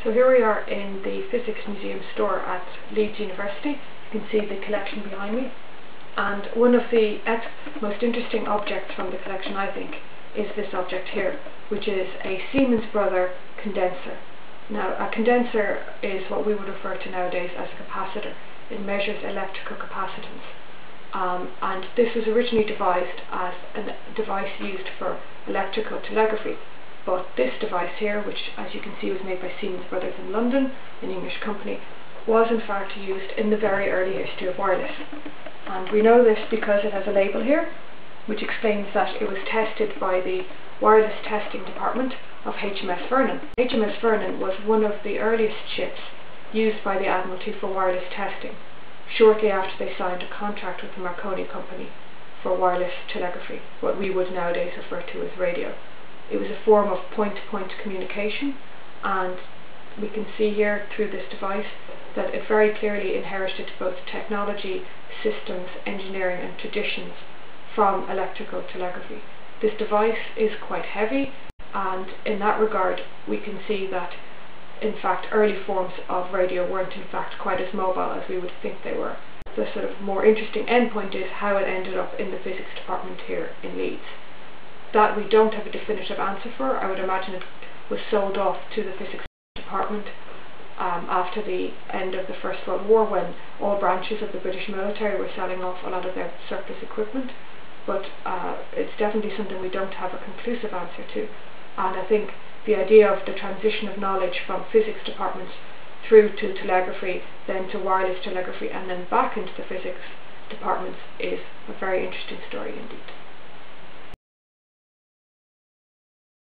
So here we are in the Physics Museum store at Leeds University. You can see the collection behind me, and one of the most interesting objects from the collection, I think, is this object here, which is a Siemens Brother condenser. Now, a condenser is what we would refer to nowadays as a capacitor. It measures electrical capacitance, and this was originally devised as a device used for electrical telegraphy. But this device here, which as you can see was made by Siemens Brothers in London, an English company, was in fact used in the very early history of wireless. And we know this because it has a label here, which explains that it was tested by the wireless testing department of HMS Vernon. HMS Vernon was one of the earliest ships used by the Admiralty for wireless testing, shortly after they signed a contract with the Marconi company for wireless telegraphy, what we would nowadays refer to as radio. It was a form of point-to-point communication, and we can see here through this device that it very clearly inherited both technology, systems, engineering and traditions from electrical telegraphy. This device is quite heavy, and in that regard we can see that in fact early forms of radio weren't in fact quite as mobile as we would think they were. The sort of more interesting endpoint is how it ended up in the physics department here in Leeds. That we don't have a definitive answer for. I would imagine it was sold off to the physics department after the end of the First World War, when all branches of the British military were selling off a lot of their surplus equipment. But it's definitely something we don't have a conclusive answer to. And I think the idea of the transition of knowledge from physics departments through to telegraphy, then to wireless telegraphy, and then back into the physics departments is a very interesting story indeed.